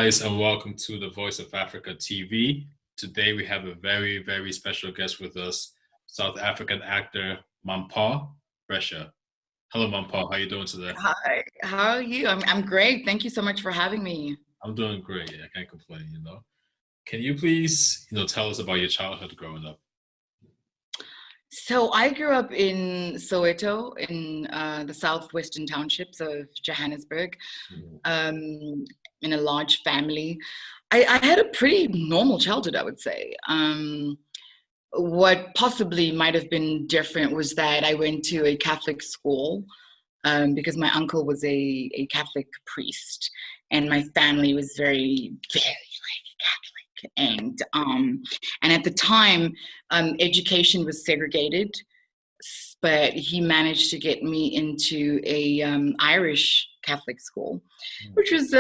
guys, and welcome to the Voice of Africa TV. Today we have a very, very special guest with us, South African actor Mampho Brescia. Hello, Mampho. How you doing today? Hi, how are you? I'm great. Thank you so much for having me. I'm doing great. Yeah, I can't complain. Can you please, tell us about your childhood growing up? So I grew up in Soweto, in the southwestern townships of Johannesburg, Mhm. in a large family. I had a pretty normal childhood, I would say. What possibly might have been different was that I went to a Catholic school because my uncle was a Catholic priest, and my family was very Catholic. And at the time, education was segregated, but he managed to get me into a Irish Catholic school, which was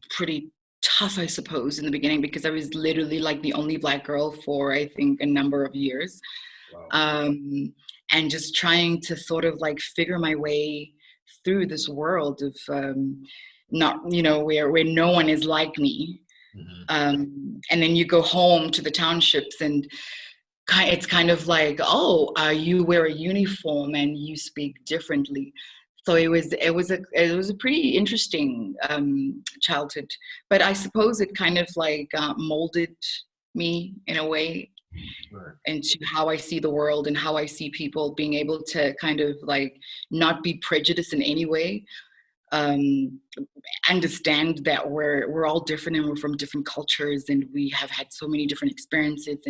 pretty tough, I suppose, in the beginning because I was literally like the only Black girl for I think a number of years. Wow. And just trying to sort of like figure my way through this world of not, where no one is like me. And then you go home to the townships and it's kind of like, oh, you wear a uniform and you speak differently. So it was a pretty interesting childhood, but I suppose it kind of like molded me in a way Right. into how I see the world and how I see people, being able to kind of like not be prejudiced in any way, um, understand that we're all different and we're from different cultures and we have had so many different experiences,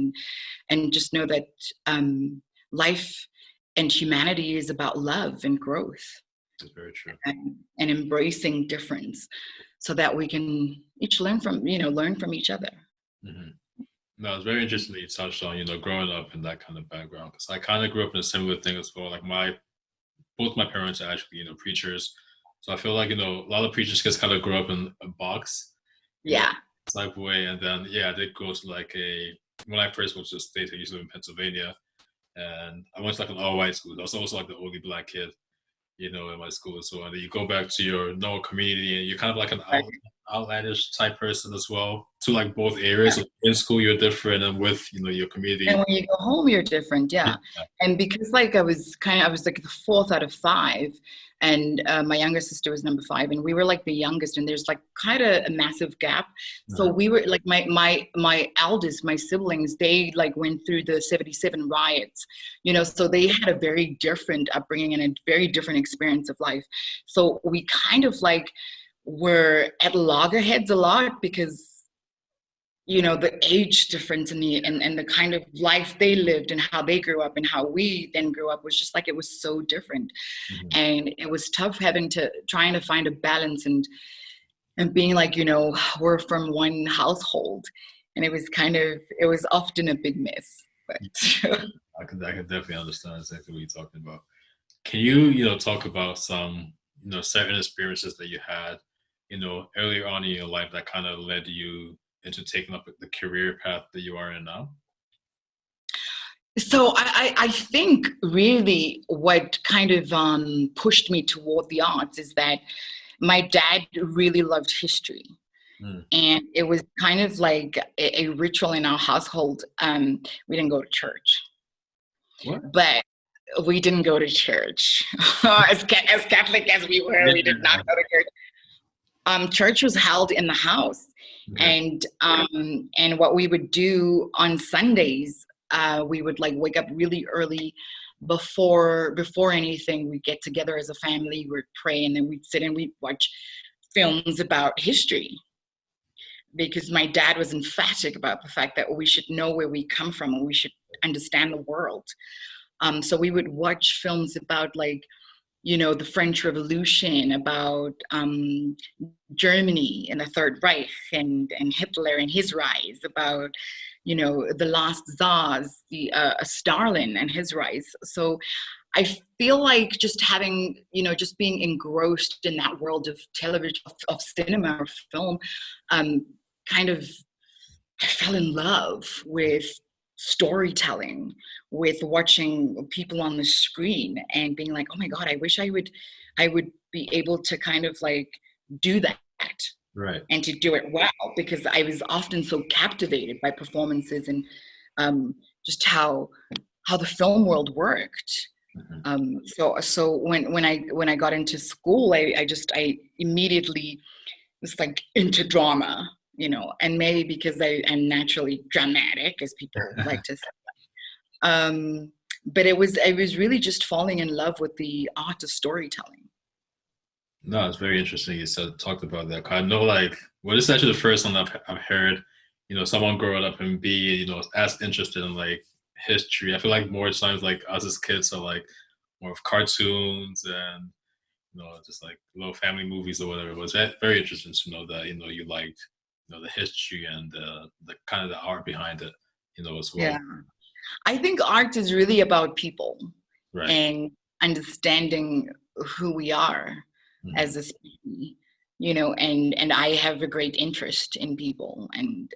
and just know that life and humanity is about love and growth. That's very true. And embracing difference so that we can each learn from each other. hmm No, it's very interesting that you touched on, growing up in that kind of background. Because I kind of grew up in a similar thing as well. Like both my parents are actually, preachers. So I feel like, a lot of preachers just kind of grow up in a box, Yeah. type of way. And then, yeah, I did go to when I first moved to the States, I used to live in Pennsylvania. And I went to like an all white school. I was also like the only Black kid, in my school as well. And then you go back to your normal community and you're kind of like an Right. outlandish type person as well. To like both areas. Yeah. So in school, you're different, and with, your community. And when you go home, you're different. Yeah. Yeah. And because like I was like the fourth out of five, and my younger sister was number five, and we were like the youngest, and there's like kind of a massive gap. So Uh-huh. we were like my eldest, my siblings, they like went through the 77 riots, so they had a very different upbringing and a very different experience of life. So we kind of like were at loggerheads a lot because the age difference and the kind of life they lived and how they grew up and how we then grew up was just like, it was so different. Mhm. And it was tough trying to find a balance and being like, we're from one household, and it was often a big mess, but I can definitely understand exactly what you're talking about. Can you talk about some certain experiences that you had earlier on in your life that kind of led you into taking up the career path that you are in now? so I think really what kind of pushed me toward the arts is that my dad really loved history. Mm. And it was kind of like a ritual in our household. We didn't go to church, What? but we didn't go to church. As Catholic as we were, we did not go to church. Church was held in the house, Okay. and what we would do on Sundays, we would like wake up really early before anything. We'd get together as a family, we'd pray, and then we'd sit and we'd watch films about history, because my dad was emphatic about the fact that we should know where we come from and we should understand the world. So we would watch films about like, the French Revolution, about Germany and the Third Reich and Hitler and his rise, about, the last Tsars, Stalin and his rise. So I feel like just having, just being engrossed in that world of television, of cinema or film, kind of, I fell in love with storytelling, with watching people on the screen and being like, oh my God, I wish I would be able to kind of like do that that Right. and to do it well, because I was often so captivated by performances and just how the film world worked. So when I got into school, I immediately was like into drama, and maybe because I am naturally dramatic, as people like to say. But I was really just falling in love with the art of storytelling. No, it's very interesting you talked about that. 'Cause I know, like, well, this is actually the first time I've heard, someone growing up and be, as interested in like history. I feel like more times, like us as kids are like more of cartoons and just like little family movies or whatever. It was very interesting to know that you liked the history and the kind of the art behind it, as well. Yeah, I think art is really about people Right. and understanding who we are as a species, and I have a great interest in people and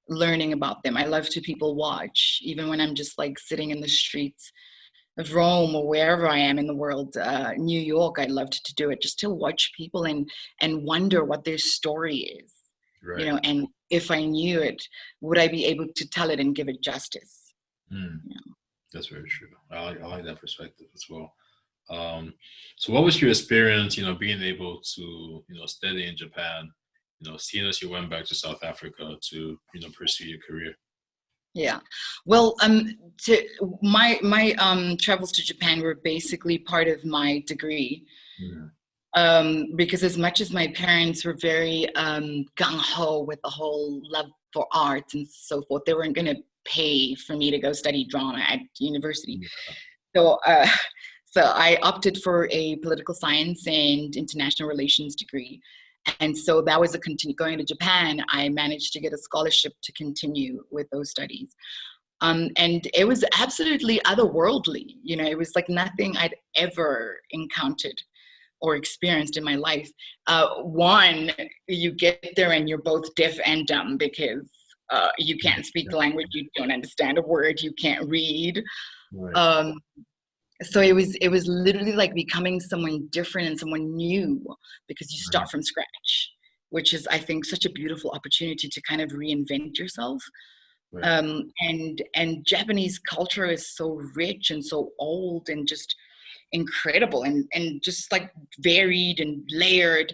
learning about them. I love to people watch, even when I'm just like sitting in the streets of Rome or wherever I am in the world, New York. I loved to do it, just to watch people and wonder what their story is, Right. And if I knew it, would I be able to tell it and give it justice? That's very true. I like that perspective as well. So what was your experience, being able to, study in Japan, seeing as you went back to South Africa to, pursue your career? Yeah, well, my travels to Japan were basically part of my degree. Because as much as my parents were very gung-ho with the whole love for art and so forth, they weren't going to pay for me to go study drama at university. So I opted for a political science and international relations degree. And so that was going to Japan. I managed to get a scholarship to continue with those studies. And it was absolutely otherworldly. It was like nothing I'd ever encountered or experienced in my life. One, you get there and you're both deaf and dumb because you can't speak the language, you don't understand a word, you can't read. Right. So it was literally like becoming someone different and someone new, because you start from scratch, which is, I think, such a beautiful opportunity to kind of reinvent yourself. Right. And Japanese culture is so rich and so old and just incredible and just like varied and layered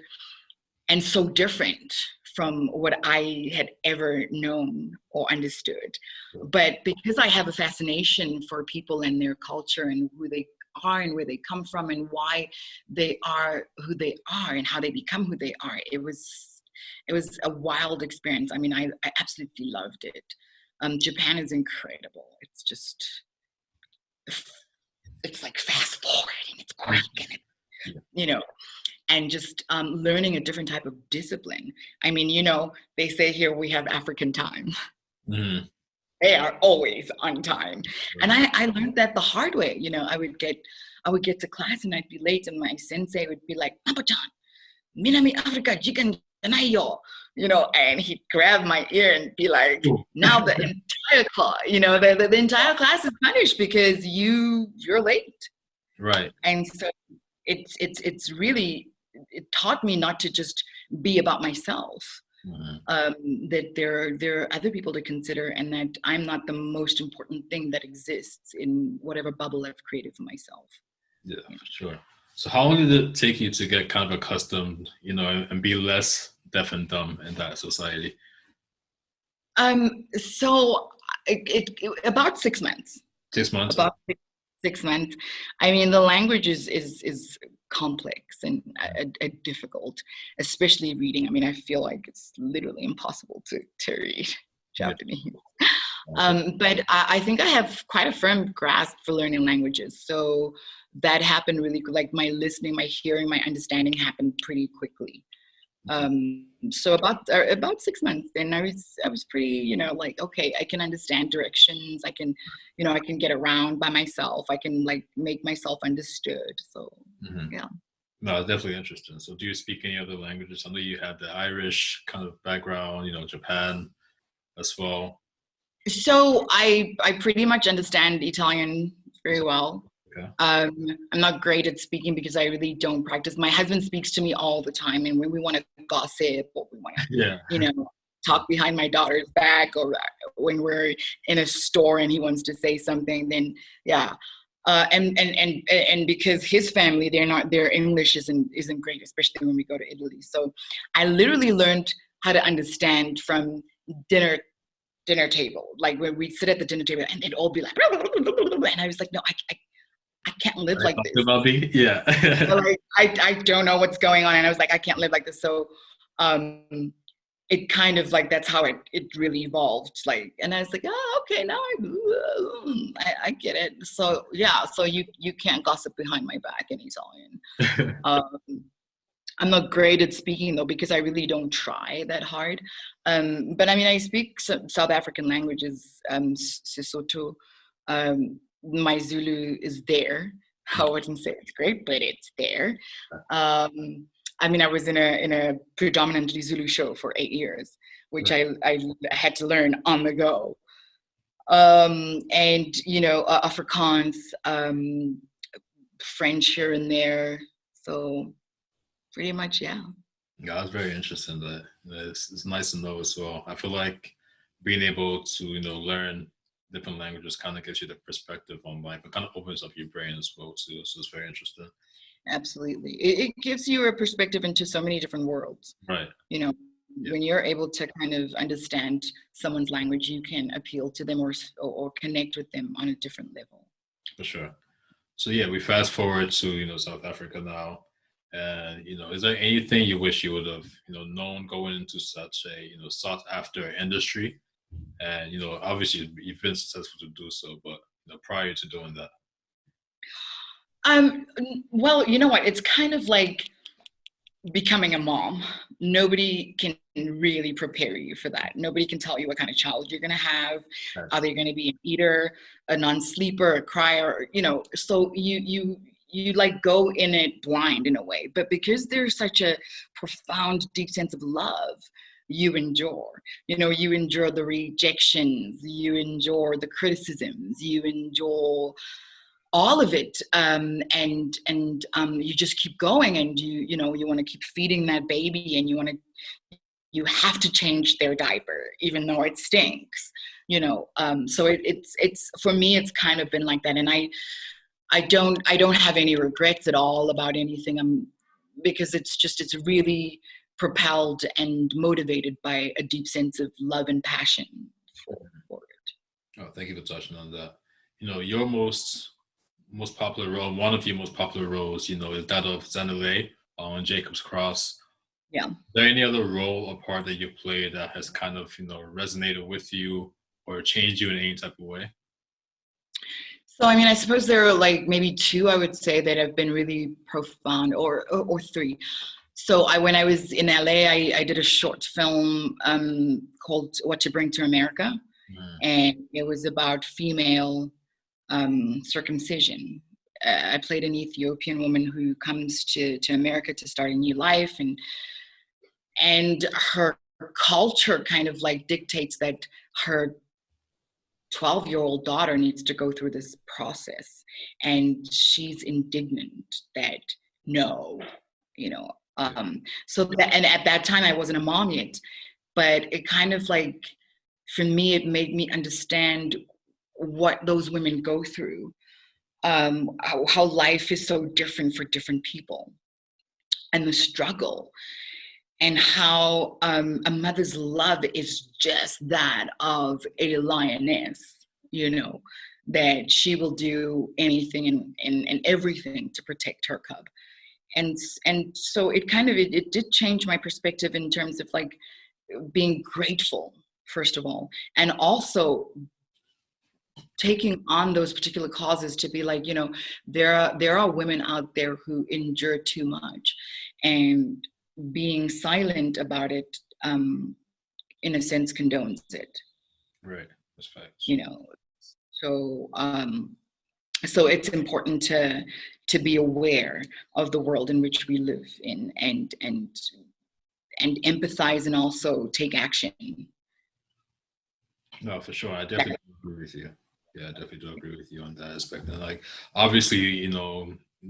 and so different from what I had ever known or understood. But because I have a fascination for people and their culture and who they are and where they come from and why they are who they are and how they become who they are, it was a wild experience. I mean, I absolutely loved it. Japan is incredible. It's just, it's like fast forward and it's quick and and just learning a different type of discipline. I mean, they say here we have African time. They are always on time. And I learned that the hard way. I would get to class and I'd be late and my sensei would be like, "Mampho-chan, Minami Africa, jikan janayo," and he'd grab my ear and be like, "Now the entire class, the entire class is punished because you're late." Right. And so it's really, it taught me not to just be about myself. That there are other people to consider, and that I'm not the most important thing that exists in whatever bubble I've created for myself. Yeah, for sure. So how long did it take you to get kind of accustomed, and be less deaf and dumb in that society? So about 6 months. 6 months. About 6 months. I mean, the language is complex and difficult, especially reading. I mean, I feel like it's literally impossible to read Japanese. But I think I have quite a firm grasp for learning languages. So that happened really, like my listening, my hearing, my understanding happened pretty quickly. So about 6 months, and I was pretty, like, okay, I can understand directions. I can, I can get around by myself. I can like make myself understood. So yeah. No, it's definitely interesting. So do you speak any other languages? I know you have the Irish kind of background, Japan as well. So I pretty much understand Italian very well. Okay. I'm not great at speaking because I really don't practice. My husband speaks to me all the time, and when we want to gossip or we want to, Yeah. talk behind my daughter's back, or when we're in a store and he wants to say something, then yeah. And because his family, their English isn't great, especially when we go to Italy. So I literally learned how to understand from dinner table, like when we sit at the dinner table and they'd all be like, and I was like, no, I can't live like this. Yeah. Like I don't know what's going on, and I was like, I can't live like this. So it kind of like, that's how it really evolved. Like, and I was like, oh, okay, now I get it. So yeah, so you can't gossip behind my back in Italian. I'm not great at speaking though, because I really don't try that hard. But I mean, I speak South African languages, Sesotho. My Zulu is there. I wouldn't say it's great, but it's there. I mean, I was in a predominantly Zulu show for 8 years, which I had to learn on the go. And Afrikaans, French here and there. So pretty much, yeah. Yeah, that's very interesting. That it's nice to know as well. I feel like being able to learn different languages kind of gives you the perspective on life. It kind of opens up your brain as well too. So it's very interesting. Absolutely, it gives you a perspective into so many different worlds. Right. Yeah. When you're able to kind of understand someone's language, you can appeal to them or connect with them on a different level. For sure. So yeah, we fast forward to South Africa now. And is there anything you wish you would have known going into such a sought after industry? And obviously you've been successful to do so, but prior to doing that. Well, you know what? It's kind of like becoming a mom. Nobody can really prepare you for that. Nobody can tell you what kind of child you're going to have. Right. Are they going to be an eater, a non-sleeper, a crier? So you like go in it blind in a way. But because there's such a profound, deep sense of love, you endure. You endure the rejections, you endure the criticisms, you endure all of it, and you just keep going, and you want to keep feeding that baby, and you have to change their diaper even though it stinks. So it's for me, it's kind of been like that, and I don't have any regrets at all about anything, because it's really propelled and motivated by a deep sense of love and passion for it. Oh, thank you for touching on that. Your most popular role, one of your most popular roles, is that of Zanele on Jacob's Cross. Yeah. Is there any other role or part that you played that has kind of, resonated with you or changed you in any type of way? So, I mean, I suppose there are like maybe two, I would say, that have been really profound, or three. So when I was in LA, I did a short film called What to Bring to America. And it was about female circumcision. I played an Ethiopian woman who comes to America to start a new life, and her culture kind of like dictates that her 12-year-old daughter needs to go through this process, and she's indignant that no, so that, and at that time I wasn't a mom yet, but it kind of like, for me, it made me understand what those women go through, how life is so different for different people, and the struggle, and how a mother's love is just that of a lioness, that she will do anything and everything to protect her cub. And so it kind of, it did change my perspective in terms of like being grateful, first of all, and also taking on those particular causes to be like, there are women out there who endure too much, and being silent about it, in a sense, condones it. Right. That's facts. So it's important to be aware of the world in which we live in, and empathize, and also take action. No, for sure. I definitely agree with you. Yeah, I definitely do agree with you on that aspect. And like, obviously,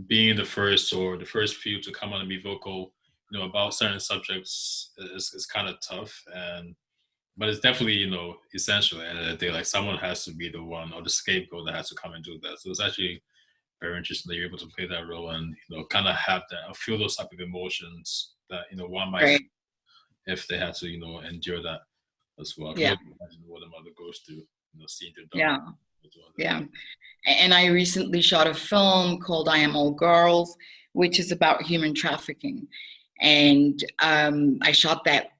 being the first or the first few to come on and be vocal, about certain subjects is kind of tough. But it's definitely, essential. And at the end of the day, like someone has to be the one or the scapegoat that has to come and do that. So it's actually very interesting that you're able to play that role and, kind of have that, feel those type of emotions that, one might Right. feel if they had to, endure that as well. I can Yeah. only imagine what a mother goes through, seeing their daughter. Yeah. Yeah. And I recently shot a film called I Am All Girls, which is about human trafficking. And I shot that,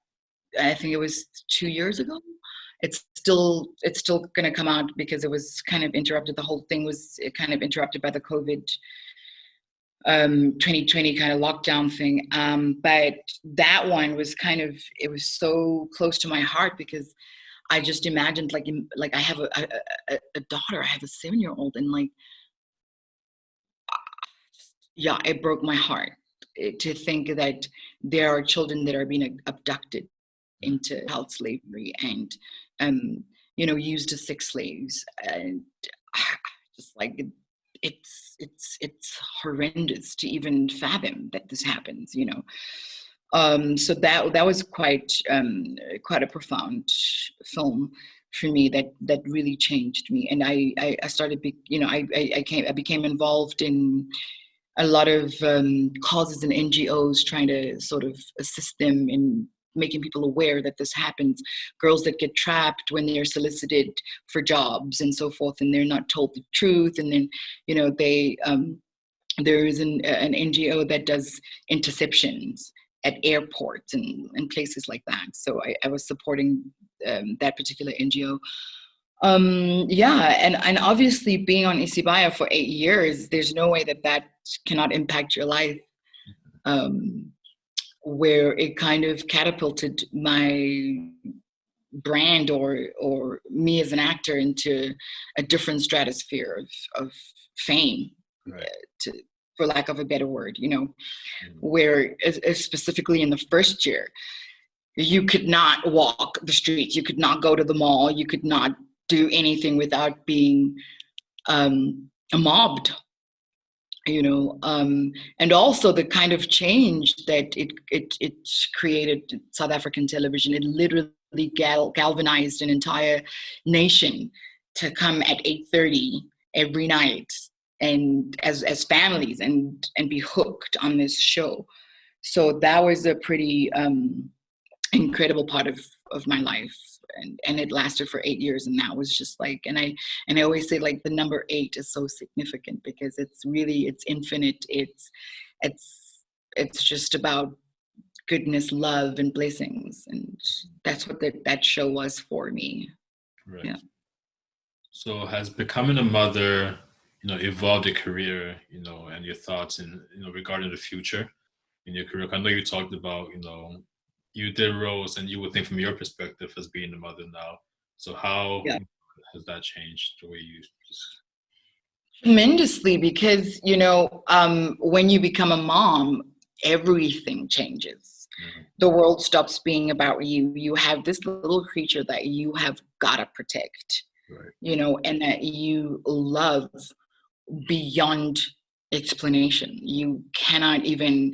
I think it was 2 years ago. It's still going to come out because it was kind of interrupted. The whole thing was kind of interrupted by the COVID 2020 kind of lockdown thing. But that one was it was so close to my heart because I just imagined like I have a daughter, I have a 7-year-old, and like, yeah, it broke my heart to think that there are children that are being abducted into child slavery and used as sex slaves, and just like it's horrendous to even fathom that this happens. So that was quite a profound film for me that really changed me, and I started I became involved in a lot of causes and NGOs trying to sort of assist them in making people aware that this happens. Girls that get trapped when they're solicited for jobs and so forth, and they're not told the truth, and then they there is an NGO that does interceptions at airports and places like that. So I was supporting that particular NGO. Yeah, and obviously being on Isibaya for 8 years, there's no way that cannot impact your life. Where it kind of catapulted my brand or me as an actor into a different stratosphere of fame, Right. for lack of a better word, where specifically in the first year, you could not walk the streets, you could not go to the mall, you could not do anything without being mobbed, and also the kind of change that it created in South African television. It literally galvanized an entire nation to come at 8:30 every night and as families and be hooked on this show. So that was a pretty incredible part of my life, and it lasted for 8 years, and that was just like, and I always say like the number 8 is so significant because it's infinite. It's just about goodness, love, and blessings, and that's what that show was for me. Right. Yeah. So has becoming a mother, evolved your career, and your thoughts in, regarding the future in your career? I know you talked about, you did roles and you would think from your perspective as being a mother now. So how has that changed the way you just... Tremendously, because when you become a mom, everything changes. Mm-hmm. The world stops being about you. You have this little creature that you have got to protect, right. And that you love beyond explanation. You cannot even,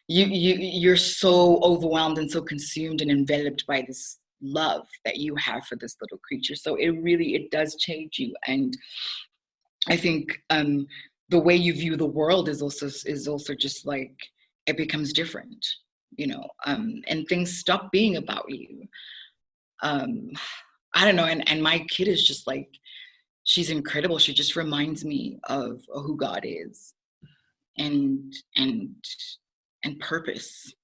you're so overwhelmed and so consumed and enveloped by this love that you have for this little creature. So it does change you. And I think the way you view the world is also just like, it becomes different, and things stop being about you. I don't know. And my kid is just like, she's incredible. She just reminds me of who God is and purpose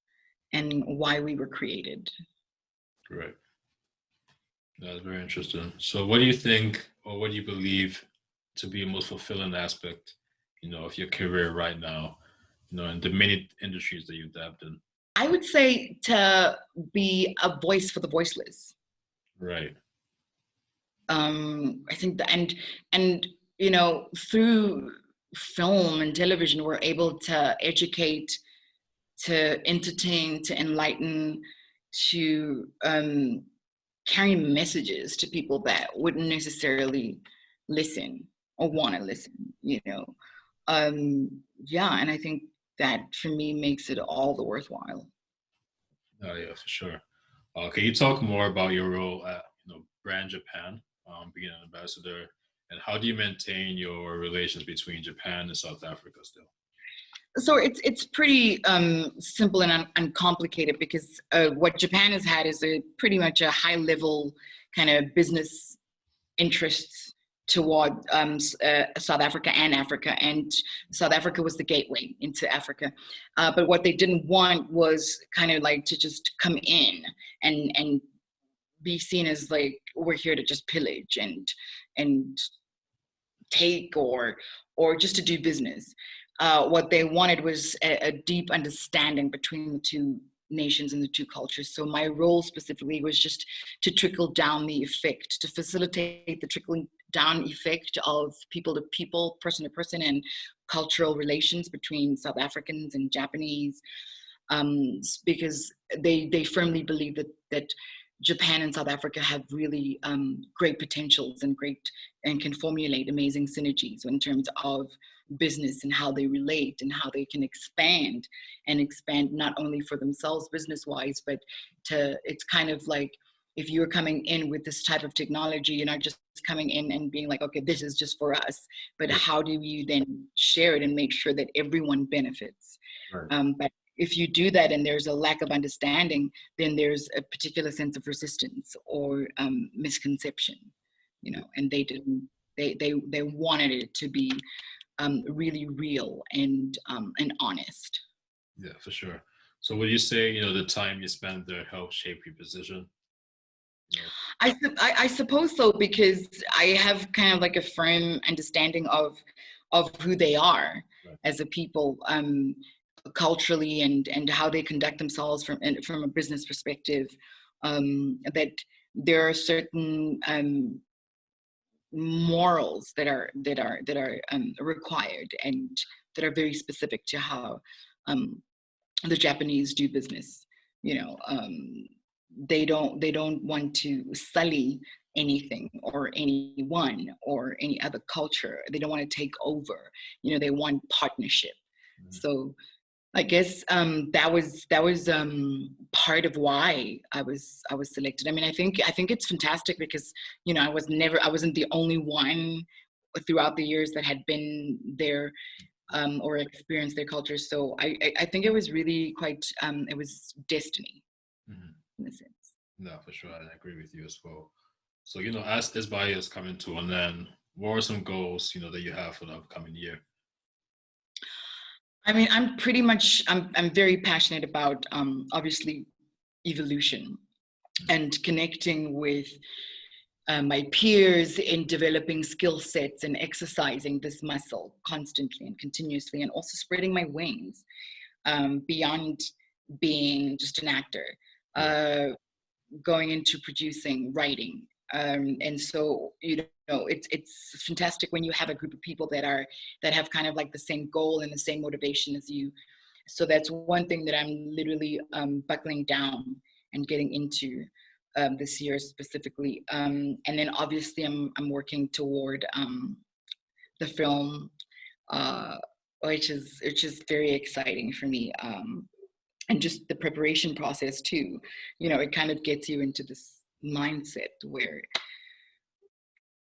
and why we were created. Right. That's very interesting. So what do you think, or what do you believe to be a most fulfilling aspect, of your career right now, in the many industries that you've dabbed in? I would say to be a voice for the voiceless. Right. I think that, and through film and television, we're able to educate, to entertain, to enlighten, to carry messages to people that wouldn't necessarily listen or want to listen, yeah, and I think that for me makes it all the worthwhile. Oh yeah, for sure. Can you talk more about your role at Brand Japan, being an ambassador, and how do you maintain your relations between Japan and South Africa still? So it's pretty simple and uncomplicated, because what Japan has had is pretty much a high level kind of business interests toward South Africa and Africa, and South Africa was the gateway into Africa. But what they didn't want was kind of like to just come in and be seen as like, we're here to just pillage and take or just to do business. What they wanted was a deep understanding between the two nations and the two cultures. So my role specifically was just to trickle down the effect, to facilitate the trickling down effect of people to people, person to person, and cultural relations between South Africans and Japanese, because they firmly believe that Japan and South Africa have really great potentials and can formulate amazing synergies in terms of business and how they relate and how they can expand not only for themselves business wise, but it's kind of like, if you're coming in with this type of technology, you're not just coming in and being like, okay, this is just for us, but how do you then share it and make sure that everyone benefits? Right. But if you do that and there's a lack of understanding, then there's a particular sense of resistance or misconception, and they wanted it to be really real and honest. Yeah, for sure. So would you say, the time you spent there helped shape your position? I suppose so, because I have kind of like a firm understanding of who they are as a people, culturally, and how they conduct themselves from a business perspective. That there are certain morals that are required and that are very specific to how the Japanese do business. They don't want to sully anything or anyone or any other culture. They don't want to take over. They want partnership. Mm-hmm. So I guess that was part of why I was selected. I mean, I think it's fantastic because I wasn't the only one throughout the years that had been there or experienced their culture. So I think it was really quite it was destiny. Mm-hmm. In a sense. No, for sure, I agree with you as well. So as this year is coming to an end, what are some goals that you have for the upcoming year? I mean, I'm very passionate about obviously evolution and connecting with my peers in developing skill sets and exercising this muscle constantly and continuously, and also spreading my wings beyond being just an actor, going into producing, writing. And so, it's fantastic when you have a group of people that have kind of like the same goal and the same motivation as you. So that's one thing that I'm literally buckling down and getting into this year specifically. And then obviously I'm working toward the film, which is very exciting for me. And just the preparation process too, it kind of gets you into this mindset where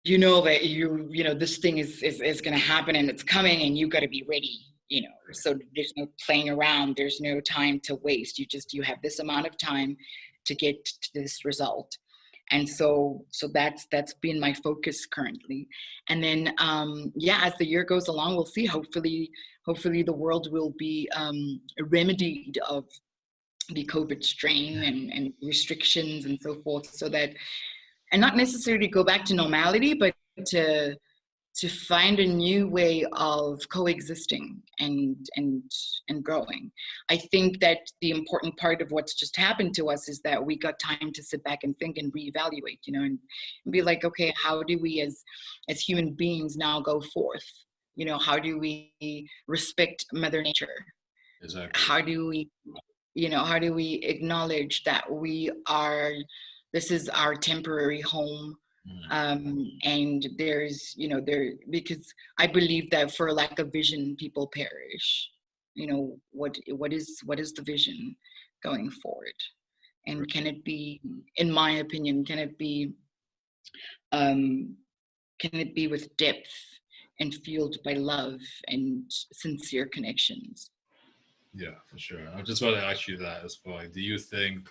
that this thing is going to happen and it's coming and you got to be ready, so there's no playing around, there's no time to waste. You have this amount of time to get to this result. And so that's been my focus currently. And then as the year goes along, we'll see. Hopefully the world will be remedied of the COVID strain and restrictions and so forth, so that, and not necessarily go back to normality, but to find a new way of coexisting and growing. I think that the important part of what's just happened to us is that we got time to sit back and think and reevaluate, and be like, okay, how do we as human beings now go forth? How do we respect Mother Nature? Exactly. How do we acknowledge that this is our temporary home? And there's, because I believe that for lack of vision, people perish. What is the vision going forward? And can it be, in my opinion, can it be with depth and fueled by love and sincere connections? Yeah, for sure. I just want to ask you that as well. Like, do you think,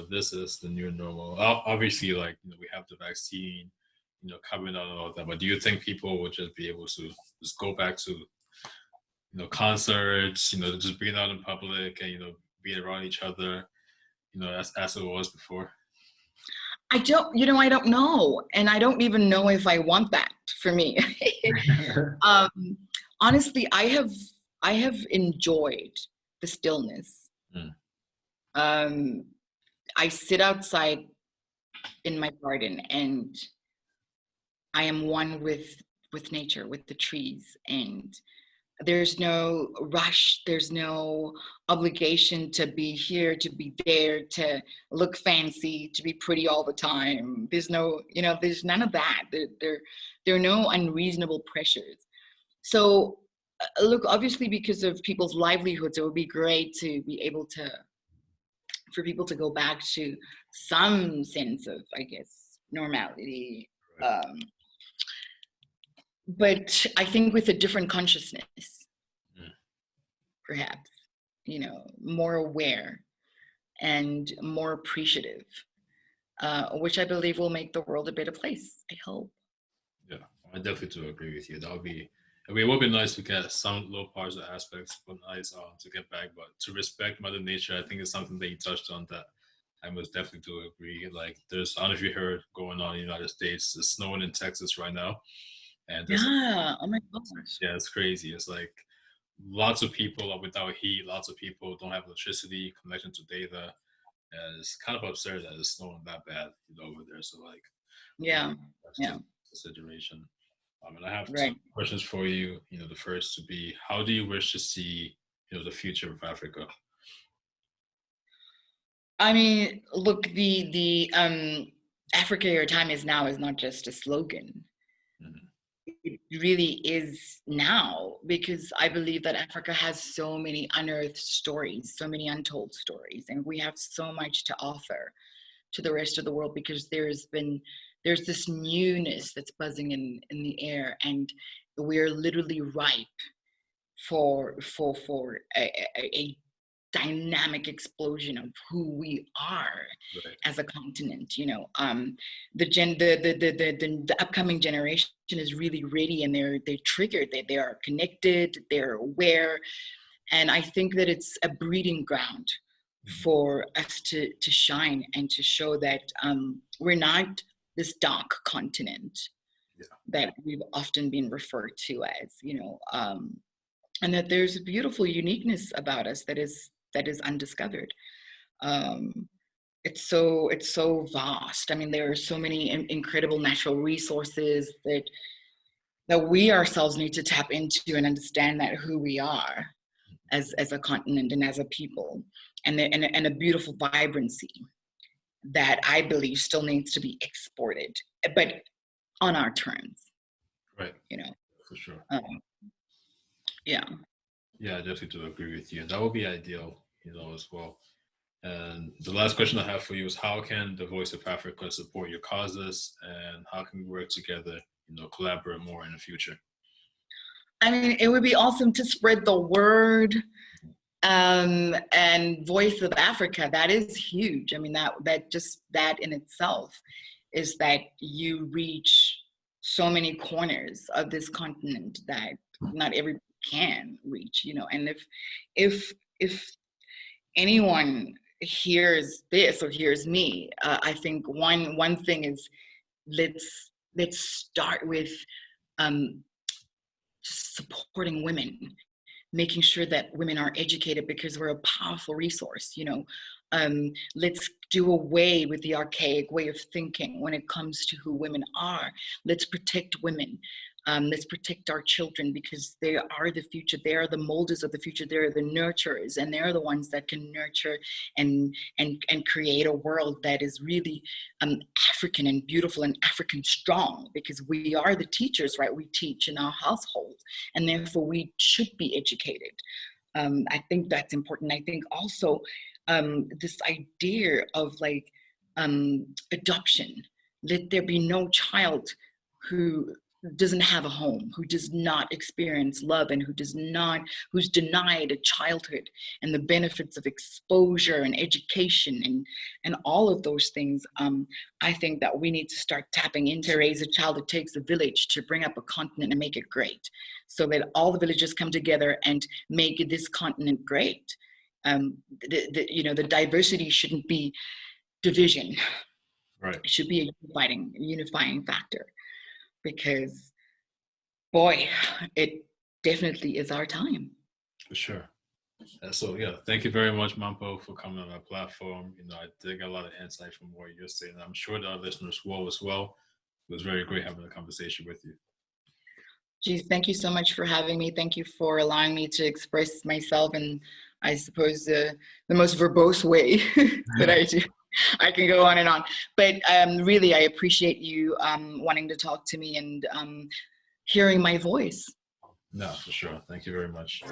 this is the new normal? Obviously, like, we have the vaccine, coming out and all that, but do you think people will just be able to just go back to, concerts, just being out in public and, being around each other, as it was before? I don't know. And I don't even know if I want that for me. Honestly, I have enjoyed the stillness. I sit outside in my garden and I am one with nature, with the trees, and there's no rush, there's no obligation to be here, to be there, to look fancy, to be pretty all the time. There's no, there's none of that. There are no unreasonable pressures. So look, obviously, because of people's livelihoods, it would be great to be able to, for people to go back to some sense of, I guess, normality. But I think with a different consciousness, perhaps, more aware and more appreciative, which I believe will make the world a better place, I hope. Yeah, I definitely do agree with you. That would be, it would be nice to get some low parts of aspects, but nice to get back. But to respect Mother Nature, I think it's something that you touched on that I most definitely do agree. Like, I don't know if you heard going on in the United States, it's snowing in Texas right now. And oh my gosh. Yeah, it's crazy. It's like lots of people are without heat, lots of people don't have electricity, connection to data. And it's kind of absurd that it's snowing that bad, over there. So, like, that's yeah, consideration. And I have two questions for you. The first to be, how do you wish to see, the future of Africa? I mean, look, the Africa, your time is now is not just a slogan. It really is now, because I believe that Africa has so many unearthed stories, so many untold stories, and we have so much to offer to the rest of the world, because there's this newness that's buzzing in the air, and we're literally ripe for a dynamic explosion of who we are as a continent. The upcoming generation is really ready, and they're triggered, they are connected, they're aware, and I think that it's a breeding ground for us to shine and to show that we're not this dark continent that we've often been referred to as, and that there's a beautiful uniqueness about us that is undiscovered. It's so vast. I mean, there are so many incredible natural resources that we ourselves need to tap into and understand that who we are as a continent and as a people, and a beautiful vibrancy that I believe still needs to be exported, but on our terms. Right. For sure. Yeah. Yeah, I definitely do agree with you. That would be ideal, as well. And the last question I have for you is, how can the Voice of Africa support your causes, and how can we work together, collaborate more in the future? I mean, it would be awesome to spread the word, and Voice of Africa, that is huge. I mean, that in itself is that you reach so many corners of this continent that not everybody can reach, and if anyone hears this or hears me, I think one thing is, let's start with just supporting women, making sure that women are educated, because we're a powerful resource. Let's do away with the archaic way of thinking when it comes to who women are. Let's protect women. Let's protect our children, because they are the future. They are the molders of the future. They're the nurturers, and they're the ones that can nurture and create a world that is really African and beautiful and African strong, because we are the teachers, right? We teach in our household, and therefore we should be educated. I think that's important. I think also this idea of like adoption. Let there be no child who doesn't have a home, who does not experience love, and who's denied a childhood and the benefits of exposure and education and all of those things. I think that we need to start tapping into Raise a Child. It takes a village to bring up a continent and make it great, so that all the villages come together and make this continent great. The diversity shouldn't be division. Right. It should be a unifying factor, because boy, it definitely is our time. For sure. So yeah, thank you very much, Mampho, for coming on our platform. I did get a lot of insight from what you're saying. I'm sure the listeners will as well. It was very great having a conversation with you. Geez, thank you so much for having me. Thank you for allowing me to express myself in, I suppose, the most verbose way that I do. I can go on and on, but really, I appreciate you wanting to talk to me and hearing my voice. No, for sure. Thank you very much.